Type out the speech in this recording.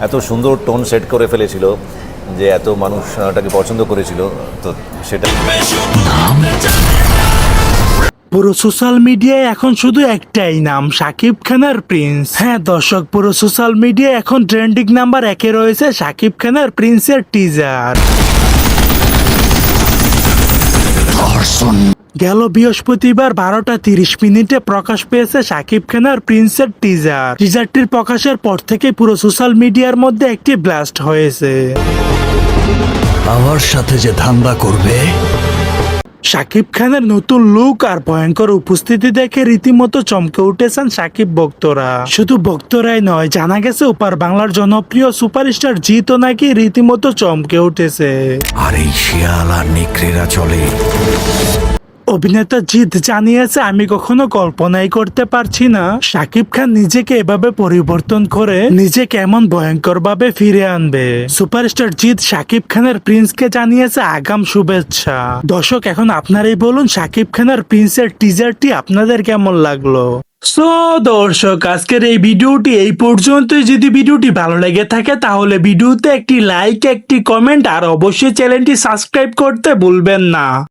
এত সুন্দর tone set করে ফেলেছিল যে এত মানুষ ওটাকে পছন্দ করেছিল, তো সেটা পুরো সোশ্যাল মিডিয়ায় এখন শুধু একটাই নাম, শাকিব খানের প্রিন্স। হ্যাঁ দর্শক, পুরো সোশ্যাল মিডিয়ায় এখন ট্রেন্ডিং নাম্বার 1-এ রয়েছে শাকিব খানের প্রিন্সের টিজার। গেল বৃহস্পতিবার 12টা 30 মিনিটে প্রকাশ পেয়েছে শাকিব খানের প্রিন্সের টিজার। টিজারটির প্রকাশের পর থেকে পুরো সোশ্যাল মিডিয়ার মধ্যে একটি ব্লাস্ট হয়েছে। আমার সাথে যে ধান্দা করবে। শাকিব খানের নতুন লুক আর ভয়ঙ্কর উপস্থিতি দেখে রীতিমতো চমকে উঠেছেন শাকিব ভক্তরা। শুধু ভক্তরাই নয়, জানা গেছে ওপার বাংলার জনপ্রিয় সুপারস্টার জিতও নাকি রীতিমতো চমকে উঠেছে। আর এই শিয়াল আর নেকড়েরা চলে। অভিনেতা জিৎ জানিয়েছে, আমি কখনো কল্পনাই করতে পারছি না শাকিব খান নিজেকে এভাবে পরিবর্তন করে নিজেকে এমন ভয়ঙ্কর ভাবে ফিরে আনবে। সুপারস্টার জিৎ শাকিব খানের প্রিন্সকে জানিয়েছে আগাম শুভেচ্ছা। দর্শক, এখন আপনারাই বলুন শাকিব খানের প্রিন্সের টিজারটি আপনাদের কেমন লাগলো। সো দর্শক, আজকের এই ভিডিওটি এই পর্যন্তই। যদি ভিডিওটি ভালো লেগে থাকে তাহলে ভিডিওতে একটি লাইক, একটি কমেন্ট আর অবশ্যই চ্যানেলটি সাবস্ক্রাইব করতে ভুলবেন না।